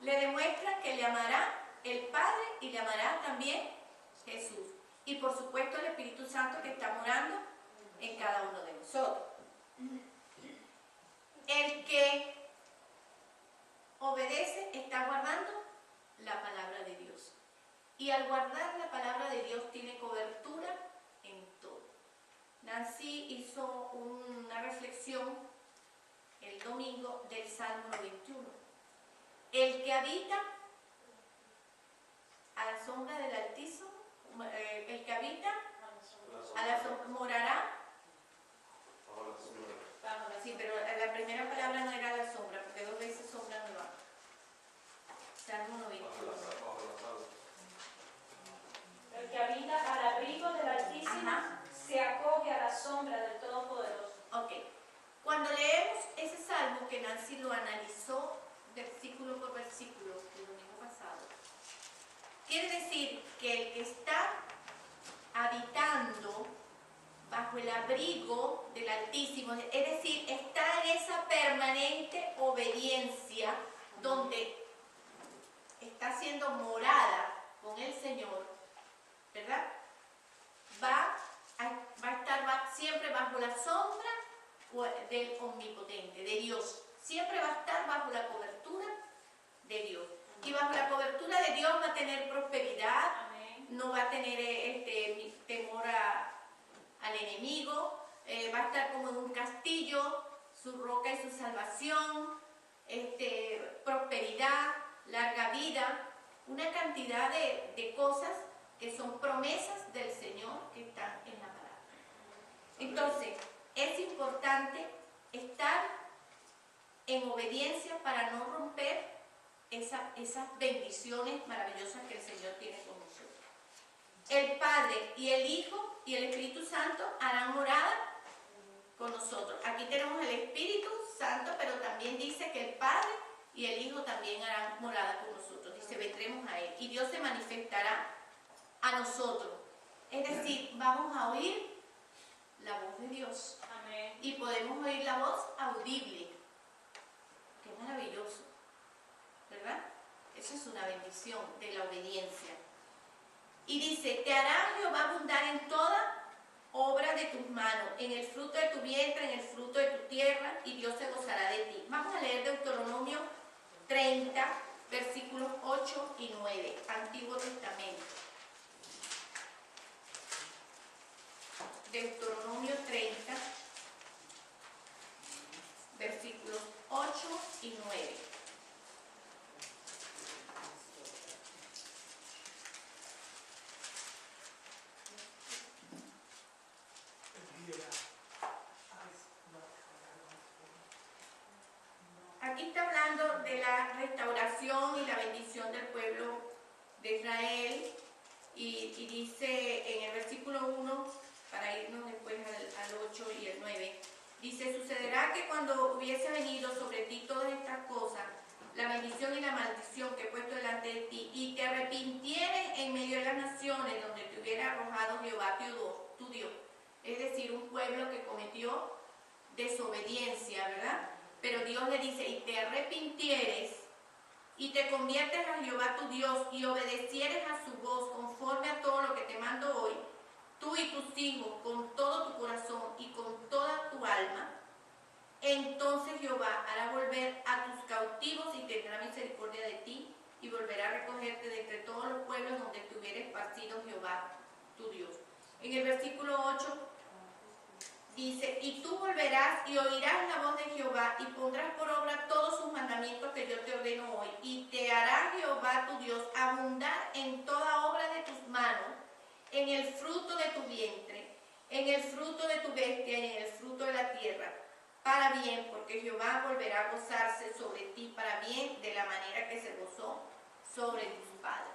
Le demuestra que le amará el Padre y le amará también Jesús. Y por supuesto el Espíritu Santo que está morando en cada uno de nosotros. El que obedece está guardando la palabra de Dios. Y al guardar la palabra de Dios tiene cobertura en todo. Nancy hizo una reflexión el domingo del Salmo 91. El que habita a la sombra del Altísimo, el que habita a la sombra, morará. Sí, pero la primera palabra no era la sombra, porque dos veces sombra no va. Salmo 91. El que habita al abrigo del Altísimo se acoge a la sombra del Todopoderoso. Ok. Cuando leemos ese salmo, que Nancy lo analizó versículo por versículo el domingo pasado, quiere decir que el que está habitando bajo el abrigo del Altísimo, es decir, está en esa permanente obediencia donde está siendo morada con el Señor, ¿verdad? Va a estar siempre bajo la sombra del Omnipotente, de Dios. Siempre va a estar bajo la cobertura de Dios. Y bajo la cobertura de Dios va a tener prosperidad, no va a tener temor al enemigo, va a estar como en un castillo, su roca y su salvación, prosperidad, larga vida, una cantidad de cosas que son promesas del Señor que están en la palabra. Entonces, es importante estar en obediencia para no romper esas bendiciones maravillosas que el Señor tiene con nosotros. El Padre y el Hijo y el Espíritu Santo harán morada con nosotros. Aquí tenemos el Espíritu Santo, pero también dice que el Padre y el Hijo también harán morada con nosotros. Dice, vendremos a Él y Dios se manifestará a nosotros. Es decir, vamos a oír la voz de Dios. Amén. Y podemos oír la voz audible. Qué maravilloso, ¿verdad? Eso es una bendición de la obediencia. Y dice, te hará Jehová abundar en toda obra de tus manos, en el fruto de tu vientre, en el fruto de tu tierra, y Dios se gozará de ti. Vamos a leer Deuteronomio 30, versículos 8 y 9, Antiguo Testamento. Deuteronomio 30, versículos 8 y 9. Aquí está hablando de la restauración y la bendición del pueblo de Israel y dice en el versículo 1, para irnos después al 8 y el 9, dice, sucederá que cuando hubiese venido sobre ti todas estas cosas, la bendición y la maldición que he puesto delante de ti, y te arrepintieres en medio de las naciones donde te hubiera arrojado Jehová tu Dios, es decir, un pueblo que cometió desobediencia, ¿verdad? Pero Dios le dice, y te arrepintieres y te conviertes a Jehová tu Dios y obedecieres a su voz conforme a todo lo que te mando hoy, tú y tus hijos con todo tu corazón y con toda tu alma, entonces Jehová hará volver a tus cautivos y tendrá misericordia de ti y volverá a recogerte de entre todos los pueblos donde te hubiera esparcido Jehová tu Dios. En el versículo 8 dice, y tú volverás y oirás la voz de Jehová y pondrás por obra todos sus mandamientos que yo te ordeno hoy, y te hará Jehová tu Dios abundar en toda obra de tus manos, en el fruto de tu vientre, en el fruto de tu bestia y en el fruto de la tierra, para bien, porque Jehová volverá a gozarse sobre ti para bien, de la manera que se gozó sobre tus padres.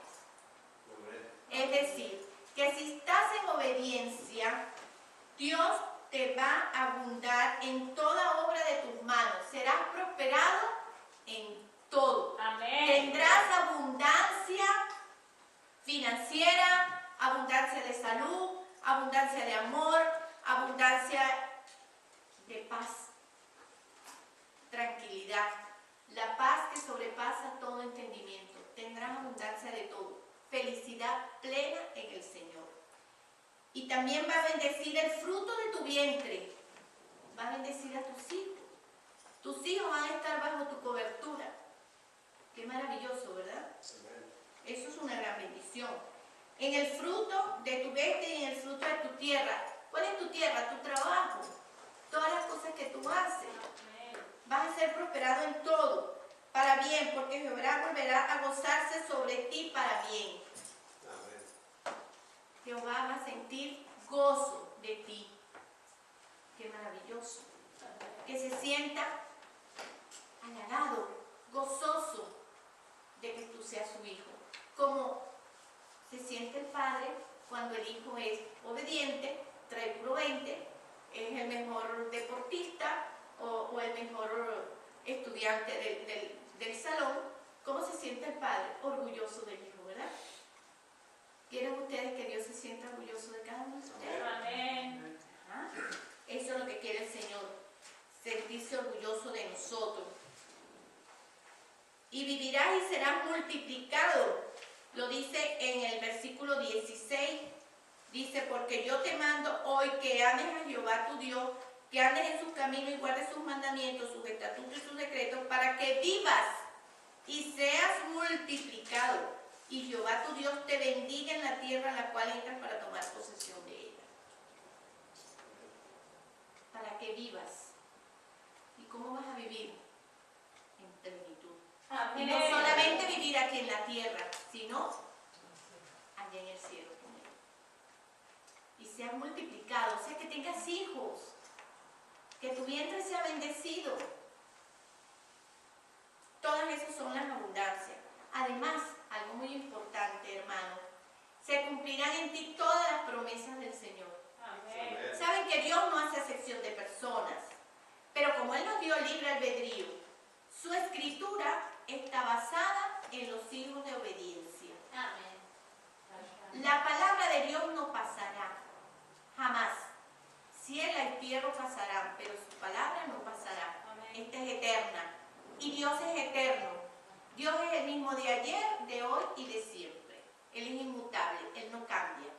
Es decir, que si estás en obediencia, Dios te va a abundar en toda obra de tus manos. Serás prosperado en todo. Amén. Tendrás abundancia financiera, abundancia de salud, abundancia de amor, abundancia de paz, tranquilidad. La paz que sobrepasa todo entendimiento. Tendrás abundancia de todo. Felicidad plena en el Señor. Y también va a bendecir el fruto de tu vientre. Va a bendecir a tus hijos. Tus hijos van a estar bajo tu cobertura. Qué maravilloso, ¿verdad? Eso es una gran bendición. En el fruto de tu bestia y en el fruto de tu tierra. ¿Cuál es tu tierra? Tu trabajo. Todas las cosas que tú haces. Vas a ser prosperado en todo. Para bien, porque Jehová volverá a gozarse sobre ti para bien. Jehová va a sentir gozo de ti. Qué maravilloso. Que se sienta halagado, gozoso de que tú seas su hijo. Como se siente el padre cuando el hijo es obediente, trae puro 20, es el mejor deportista o el mejor estudiante del salón. ¿Cómo se siente el padre? Orgulloso del hijo, ¿verdad? ¿Quieren ustedes que Dios se sienta orgulloso de cada uno de ustedes? Amén. ¿Ah? Eso es lo que quiere el Señor, sentirse orgulloso de nosotros. Y vivirás y serás multiplicado. Lo dice en el versículo 16. Dice, porque yo te mando hoy que ames a Jehová tu Dios, que andes en sus caminos y guardes sus mandamientos, sus estatutos y sus decretos, para que vivas y seas multiplicado. Y Jehová tu Dios te bendiga en la tierra a la cual entras para tomar posesión de ella. Para que vivas. ¿Y cómo vas a vivir? En plenitud. Y no solamente vivir aquí en la tierra, sino allá en el cielo con Él. Y seas multiplicado, o sea, que tengas hijos, que tu vientre sea bendecido. Todas esas son las abundancias. Además, algo muy importante, hermano, se cumplirán en ti todas las promesas del Señor. Amén. Saben que Dios no hace acepción de personas, pero como Él nos dio libre albedrío, su escritura está basada en los hijos de obediencia. Amén. La palabra de Dios no pasará, jamás. Cielo y tierra pasarán, pero su palabra no pasará. Amén. Esta es eterna. Y Dios es eterno. Dios es el mismo de ayer, de hoy y de siempre. Él es inmutable, Él no cambia.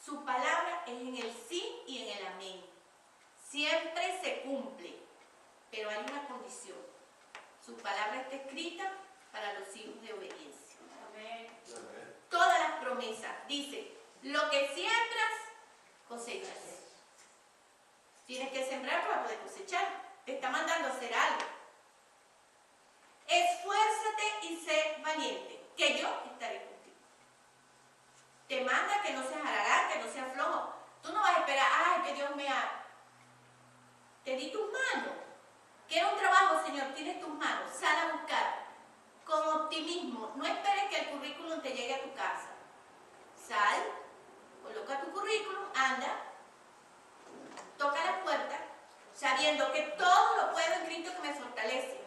Su palabra es en el sí y en el amén. Siempre se cumple, pero hay una condición. Su palabra está escrita para los hijos de obediencia. Amén. Todas las promesas, dice, lo que siembras, cosechas. Tienes que sembrar para poder cosechar. Te está mandando a hacer algo. Esfuérzate y sé valiente, que yo estaré contigo. Te manda que no seas haragán, que no seas flojo. Tú no vas a esperar, ay, que Dios me haga. Te di tus manos. Quiero un trabajo, Señor, tienes tus manos. Sal a buscar. Con optimismo. No esperes que el currículum te llegue a tu casa. Sal, coloca tu currículum, anda, toca la puerta, sabiendo que todo lo puedo en Cristo que me fortalece.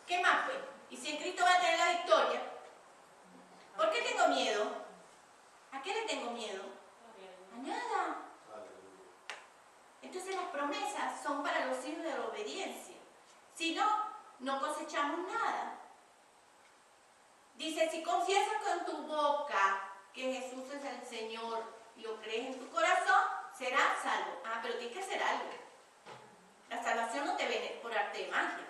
¿Qué más pues? Y si en Cristo va a tener la victoria, ¿por qué tengo miedo? ¿A qué le tengo miedo? A nada. Entonces las promesas son para los hijos de la obediencia. Si no, no cosechamos nada. Dice, si confiesas con tu boca que Jesús es el Señor y lo crees en tu corazón, serás salvo. Ah, pero tienes que hacer algo. La salvación no te viene por arte de magia.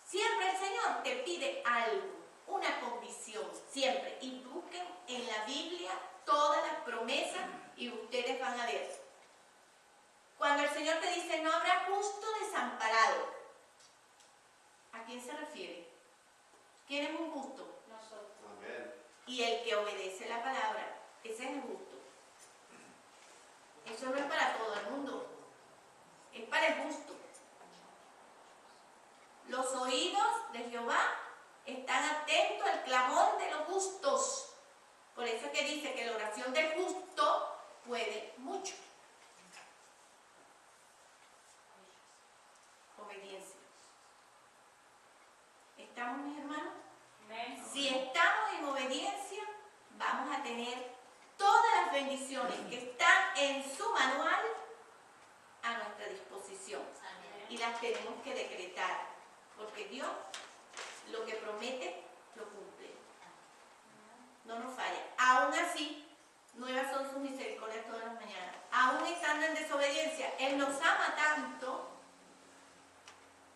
Siempre el Señor te pide algo, una condición, siempre. Y busquen en la Biblia todas las promesas y ustedes van a ver. Cuando el Señor te dice, no habrá justo desamparado, ¿a quién se refiere? ¿Quién es un justo? Nosotros. Amén. Y el que obedece la palabra, ese es el justo. Eso no es para todo el mundo, es para el justo. Los oídos de Jehová están atentos al clamor de los justos. Por eso es que dice que la oración del justo puede mucho. Obediencia. ¿Estamos, mis hermanos? Amén. Si estamos en obediencia, vamos a tener todas las bendiciones que están en su manual a nuestra disposición. Y las tenemos que decretar, porque Dios lo que promete, lo cumple. No nos falla. Aún así, nuevas son sus misericordias todas las mañanas. Aún estando en desobediencia, Él nos ama tanto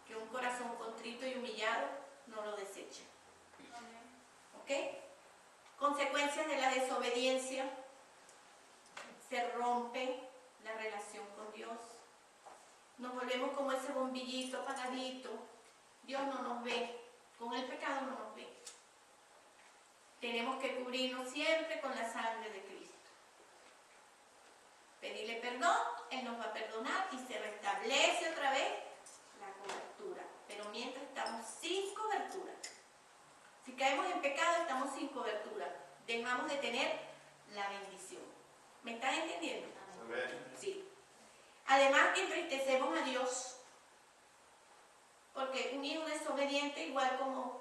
que un corazón contrito y humillado no lo desecha. ¿Ok? Consecuencias de la desobediencia: se rompe la relación con Dios. Nos volvemos como ese bombillito apagadito. Dios no nos ve. Con el pecado no nos ve. Tenemos que cubrirnos siempre con la sangre de Cristo. Pedirle perdón, Él nos va a perdonar y se restablece otra vez la cobertura. Pero mientras estamos sin cobertura, si caemos en pecado, estamos sin cobertura. Dejamos de tener la bendición. ¿Me están entendiendo? Amén. Sí. Además que entristecemos a Dios. Porque un hijo desobediente, igual como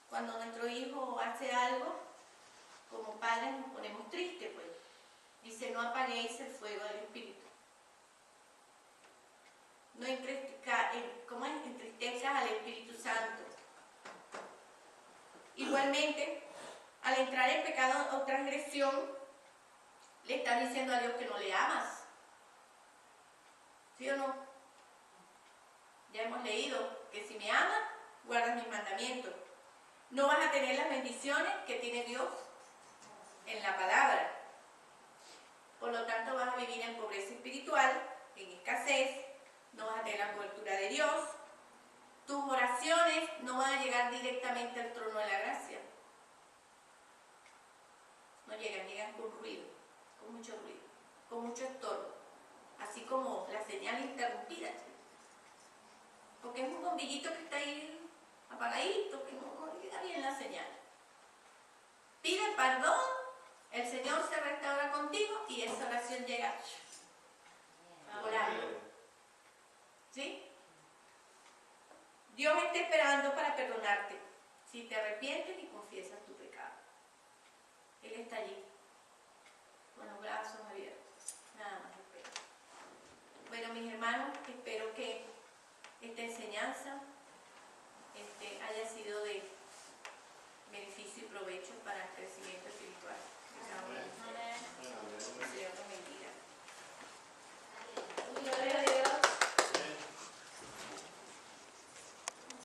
cuando nuestro hijo hace algo, como padres nos ponemos tristes, pues. Dice, no apaguéis el fuego del Espíritu. No entristezcas al Espíritu Santo. Igualmente, al entrar en pecado o transgresión, le estás diciendo a Dios que no le amas. ¿Sí o no? Ya hemos leído que si me amas, guardas mis mandamientos. No vas a tener las bendiciones que tiene Dios en la palabra. Por lo tanto, vas a vivir en pobreza espiritual, en escasez, no vas a tener la cobertura de Dios. Tus oraciones no van a llegar directamente al trono de la gracia. No llegan con ruido, con mucho ruido, con mucho estorbo. Así como la señal interrumpida. Porque es un bombillito que está ahí apagadito, que no llega bien la señal. Pide perdón, el Señor se restaura contigo y esa oración llega volando. ¿Sí? Dios está esperando para perdonarte si te arrepientes y confiesas tu pecado. Él está allí, con los brazos abiertos, nada más espera. Bueno, mis hermanos, espero que esta enseñanza haya sido de beneficio y provecho para el crecimiento